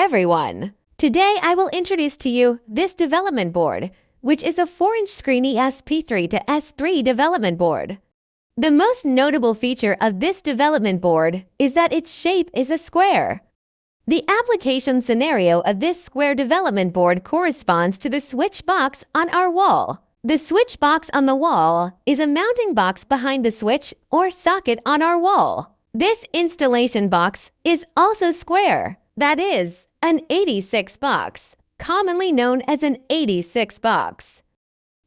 everyone! Today I will introduce to you this development board, which is a 4-inch screen ESP32-S3 development board. The most notable feature of this development board is that its shape is a square. The application scenario of this square development board corresponds to the switch box on our wall. The switch box on the wall is a mounting box behind the switch or socket on our wall. This installation box is also square, that is, an 86 box, commonly known as an 86 box.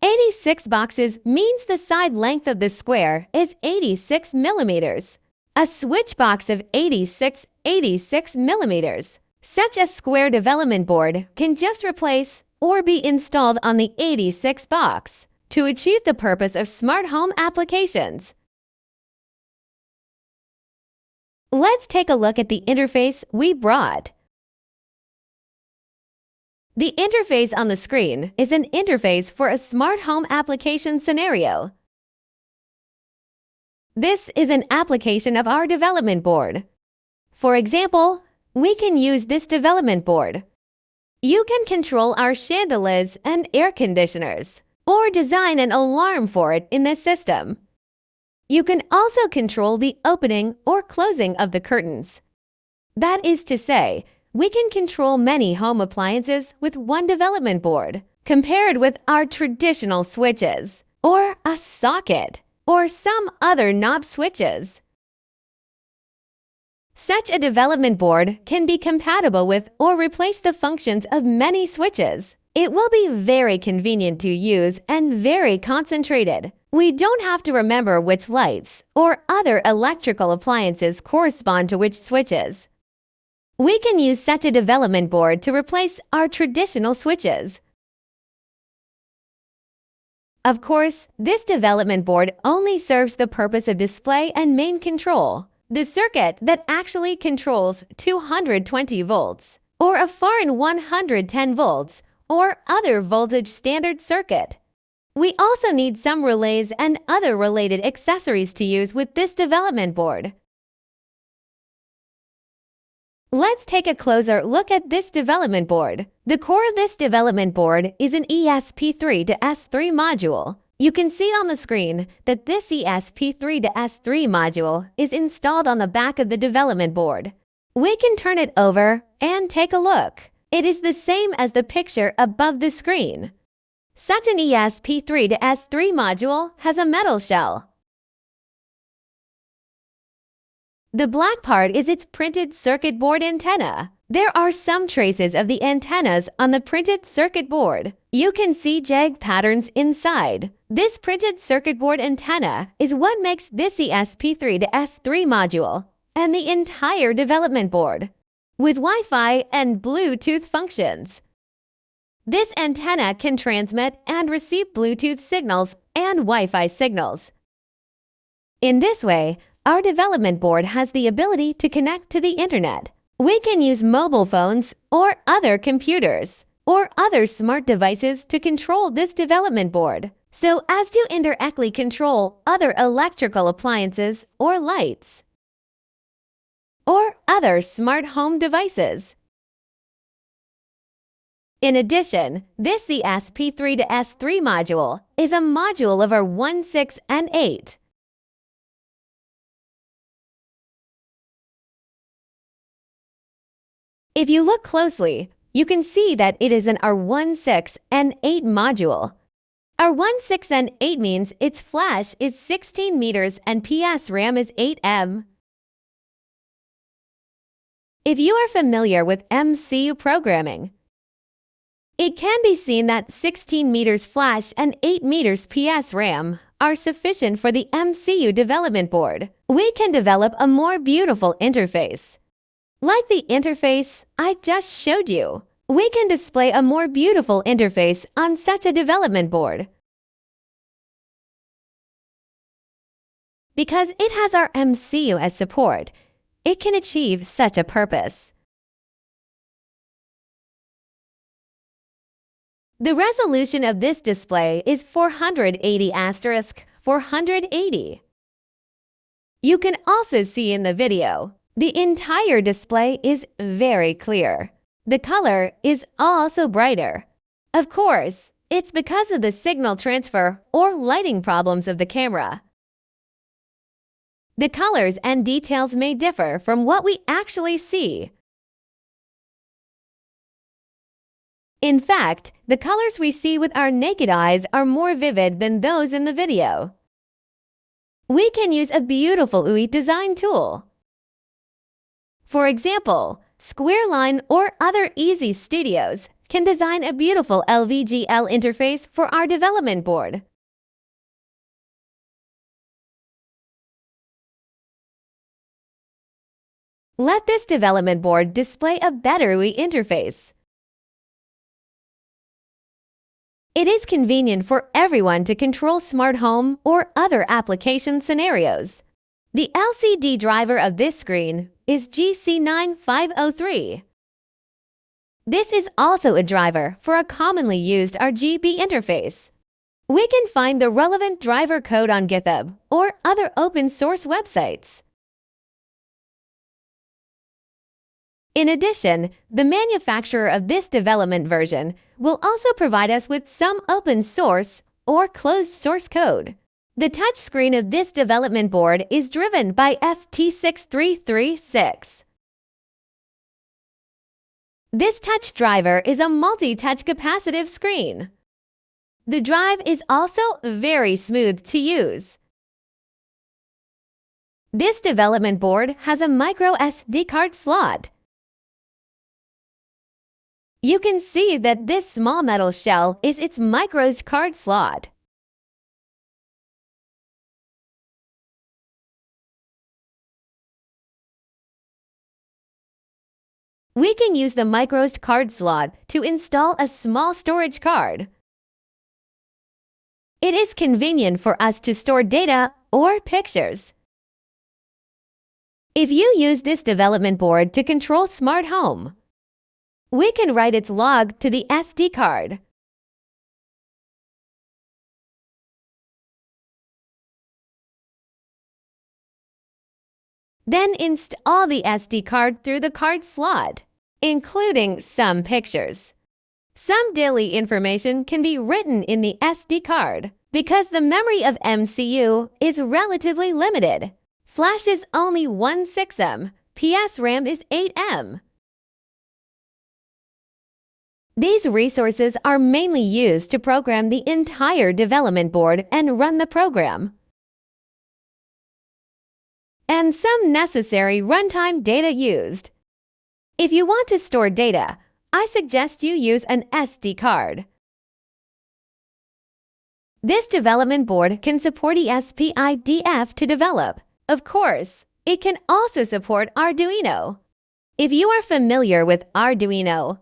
86 boxes means the side length of the square is 86 millimeters. A switch box of 86 millimeters. Such a square development board can just replace or be installed on the 86 box to achieve the purpose of smart home applications. Let's take a look at the interface we brought. The interface on the screen is an interface for a smart home application scenario. This is an application of our development board. For example, we can use this development board. You can control our chandeliers and air conditioners, or design an alarm for it in this system. You can also control the opening or closing of the curtains. That is to say, we can control many home appliances with one development board, compared with our traditional switches, or a socket, or some other knob switches. Such a development board can be compatible with or replace the functions of many switches. It will be very convenient to use and very concentrated. We don't have to remember which lights or other electrical appliances correspond to which switches. We can use such a development board to replace our traditional switches. Of course, this development board only serves the purpose of display and main control, the circuit that actually controls 220 volts, or a foreign 110 volts, or other voltage standard circuit. We also need some relays and other related accessories to use with this development board. Let's take a closer look at this development board. The core of this development board is an ESP32-S3 module. You can see on the screen that this ESP32-S3 module is installed on the back of the development board. We can turn it over and take a look. It is the same as the picture above the screen. Such an ESP32-S3 module has a metal shell. The black part is its printed circuit board antenna. There are some traces of the antennas on the printed circuit board. You can see jag patterns inside. This printed circuit board antenna is what makes this ESP32-S3 module and the entire development board, with Wi-Fi and Bluetooth functions. This antenna can transmit and receive Bluetooth signals and Wi-Fi signals. In this way, our development board has the ability to connect to the internet. We can use mobile phones or other computers or other smart devices to control this development board, so as to indirectly control other electrical appliances or lights, or other smart home devices. In addition, this ESP32-S3 module is a module of our 1, 6, and 8. If you look closely, you can see that it is an R1, 6, and 8 module. R1, 6, and 8 means its flash is 16 meters and PSRAM is 8M. If you are familiar with MCU programming, it can be seen that 16 meters flash and 8 meters PSRAM are sufficient for the MCU development board. We can develop a more beautiful interface. Like the interface I just showed you, we can display a more beautiful interface on such a development board. Because it has our MCU as support, it can achieve such a purpose. The resolution of this display is 480*480. You can also see in the video, the entire display is very clear. the color is also brighter. Of course, it's because of the signal transfer or lighting problems of the camera. The colors and details may differ from what we actually see. In fact, the colors we see with our naked eyes are more vivid than those in the video. We can use a beautiful UI design tool. For example, Squareline or other easy studios can design a beautiful lvgl interface for our development board. Let this development board display a better UI interface. It is convenient for everyone to control smart home or other application scenarios. The LCD driver of this screen is GC9503. This is also a driver for a commonly used RGB interface. We can find the relevant driver code on GitHub or other open source websites. In addition, the manufacturer of this development version will also provide us with some open source or closed source code. The touchscreen of this development board is driven by FT6336. This touch driver is a multi-touch capacitive screen. The drive is also very smooth to use. This development board has a micro SD card slot. You can see that this small metal shell is its micro card slot. We can use the micro card slot to install a small storage card. It is convenient for us to store data or pictures. If you use this development board to control smart home, we can write its log to the SD card. Then install the SD card through the card slot, including some pictures. Some daily information can be written in the SD card because the memory of MCU is relatively limited. Flash is only 16M, PSRAM is 8M. These resources are mainly used to program the entire development board and run the program, and some necessary runtime data used. If you want to store data, I suggest you use an SD card. This development board can support ESP-IDF to develop. Of course, it can also support Arduino. If you are familiar with Arduino,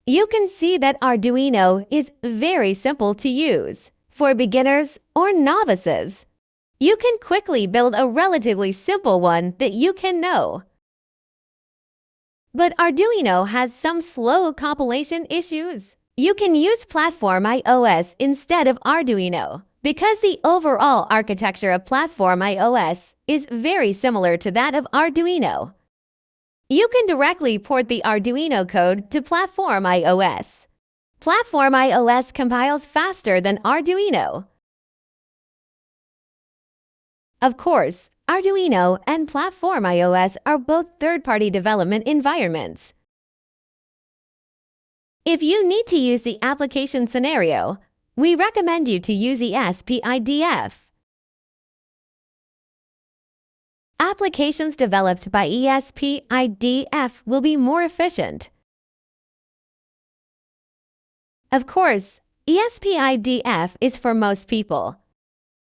you can see that Arduino is very simple to use. For beginners or novices, you can quickly build a relatively simple one that you can know. But Arduino has some slow compilation issues. You can use Platform iOS instead of Arduino because the overall architecture of Platform iOS is very similar to that of Arduino. You can directly port the Arduino code to Platform iOS. Platform iOS compiles faster than Arduino. Of course, Arduino and Platform iOS are both third-party development environments. If you need to use the application scenario, we recommend you to use ESP-IDF. Applications developed by ESP-IDF will be more efficient. Of course, ESP-IDF is for most people.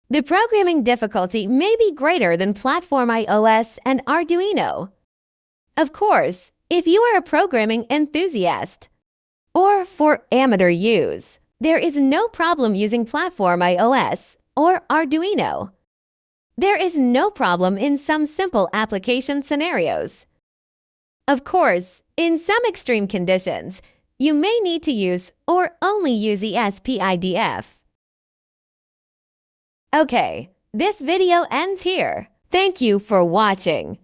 The programming difficulty may be greater than Platform iOS and Arduino. Of course, if you are a programming enthusiast or for amateur use, there is no problem using Platform iOS or Arduino. There is no problem in some simple application scenarios. Of course, in some extreme conditions, you may need to use or only use ESP-IDF. Okay, this video ends here. Thank you for watching.